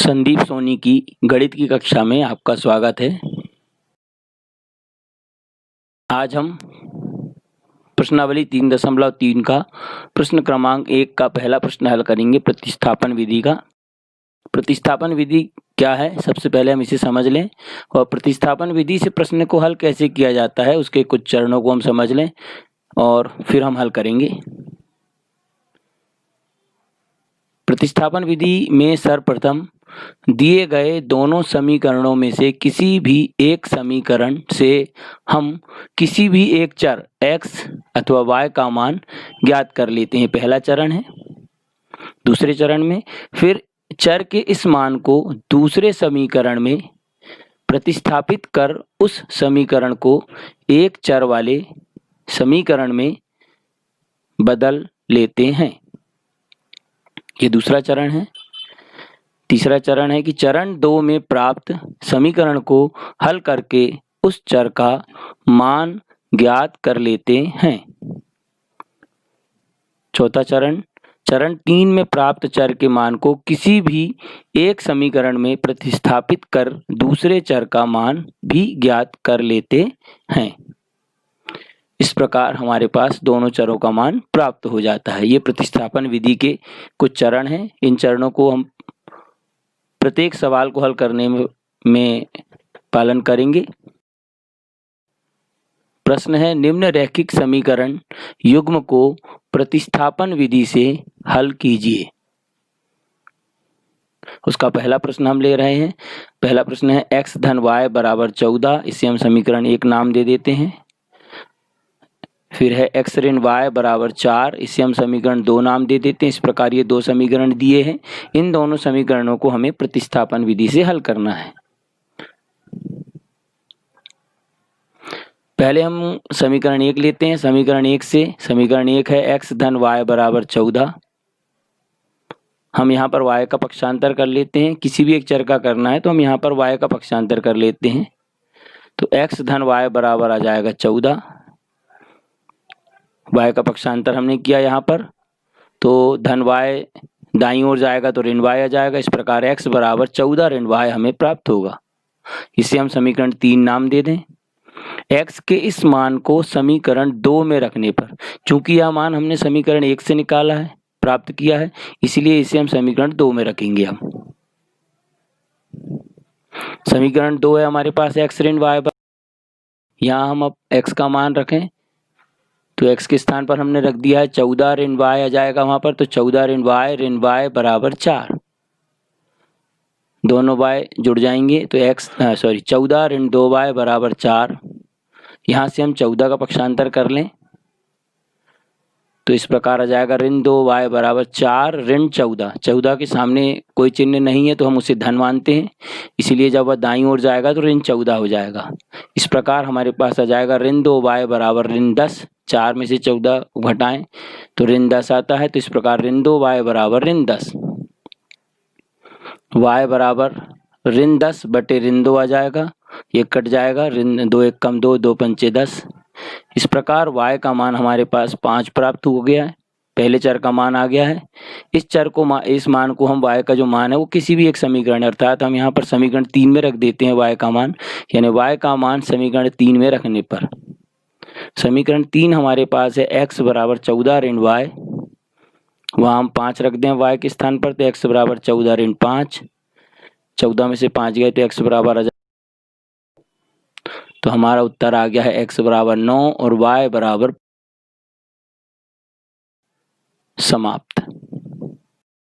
संदीप सोनी की गणित की कक्षा में आपका स्वागत है। आज हम प्रश्नावली 3.3 का प्रश्न क्रमांक 1 का पहला प्रश्न हल करेंगे प्रतिस्थापन विधि का। प्रतिस्थापन विधि क्या है, सबसे पहले हम इसे समझ लें और प्रतिस्थापन विधि से प्रश्न को हल कैसे किया जाता है उसके कुछ चरणों को हम समझ लें और फिर हम हल करेंगे। प्रतिस्थापन विधि में सर्वप्रथम दिए गए दोनों समीकरणों में से किसी भी एक समीकरण से हम किसी भी एक चर x अथवा y का मान ज्ञात कर लेते हैं, पहला चरण है। दूसरे चरण में फिर चर के इस मान को दूसरे समीकरण में प्रतिस्थापित कर उस समीकरण को एक चर वाले समीकरण में बदल लेते हैं, ये दूसरा चरण है। तीसरा चरण है कि चरण 2 में प्राप्त समीकरण को हल करके उस चर का मान ज्ञात कर लेते हैं। चौथा चरण 3 में प्राप्त चर के मान को किसी भी एक समीकरण में प्रतिस्थापित कर दूसरे चर का मान भी ज्ञात कर लेते हैं। इस प्रकार हमारे पास दोनों चरों का मान प्राप्त हो जाता है। ये प्रतिस्थापन विधि के कुछ चरण हैं। इन चरणों को हम प्रत्येक सवाल को हल करने में पालन करेंगे। प्रश्न है, निम्न रैखिक समीकरण युग्म को प्रतिस्थापन विधि से हल कीजिए। उसका पहला प्रश्न हम ले रहे हैं। पहला प्रश्न है x धन y बराबर 14, इसे हम समीकरण 1 नाम दे देते हैं। फिर है x ऋण y बराबर 4, इसे हम समीकरण 2 नाम दे देते हैं। इस प्रकार ये दो समीकरण दिए हैं। इन दोनों समीकरणों को हमें प्रतिस्थापन विधि से हल करना है। पहले हम समीकरण 1 लेते हैं। समीकरण 1 से समीकरण 1 है x धन y बराबर 14। हम यहाँ पर y का पक्षांतर कर लेते हैं। किसी भी एक चर का करना है तो हम यहाँ पर y का पक्षांतर कर लेते हैं। तो x धन y बराबर आ जाएगा 14। y का पक्षांतर हमने किया यहाँ पर, तो धन y दाईं ओर जाएगा तो ऋण y आ जाएगा। इस प्रकार x बराबर 14 ऋण y हमें प्राप्त होगा। इसे हम समीकरण 3 नाम दे दें। x के इस मान को समीकरण 2 में रखने पर, चूंकि यह मान हमने समीकरण 1 से निकाला है, प्राप्त किया है, इसलिए इसे हम समीकरण 2 में रखेंगे। हम समीकरण 2 है हमारे पास x ऋण y, यहाँ हम अब x का मान रखें तो x के स्थान पर हमने रख दिया है 14 ऋण y आ जाएगा वहां पर। तो 14 ऋण y बराबर 4, दोनों y जुड़ जाएंगे तो 14 ऋण 2y बराबर 4। यहाँ से हम 14 का पक्षांतर कर लें तो इस प्रकार आ जाएगा ऋण 2y बराबर 4 ऋण 14। 14 के सामने कोई चिन्ह नहीं है तो हम उसे धन मानते हैं, इसीलिए जब वह दाईं ओर जाएगा तो ऋण 14 हो जाएगा। इस प्रकार हमारे पास आ जाएगा ऋण 2y बराबर ऋण 10। 4 में से 14 घटाएं तो ऋण 10 आता है। तो इस प्रकार ऋण 2y बराबर ऋण 10, y बराबर ऋण 10 बटे ऋण 2 आ जाएगा, ये कट जाएगा, ऋण 2 1 कम 2, 2 पंचे 10। इस प्रकार y का मान हमारे पास 5 प्राप्त हो गया है। पहले चर का मान आ गया है। इस चर को इस मान को हम y का जो मान है वो किसी भी एक समीकरण, अर्थात हम यहाँ पर समीकरण 3 में रख देते हैं y का मान, यानी y का मान समीकरण 3 में रखने पर समीकरण 3 हमारे पास है x बराबर 14 ऋण y, वहाँ हम 5 रख दें y के स्थान पर, तो x बराबर 14 ऋण 5। 14 में से 5 गए तो x बराबर आ जाए, तो हमारा उत्तर आ गया है x बराबर 9 और y बराबर। समाप्त।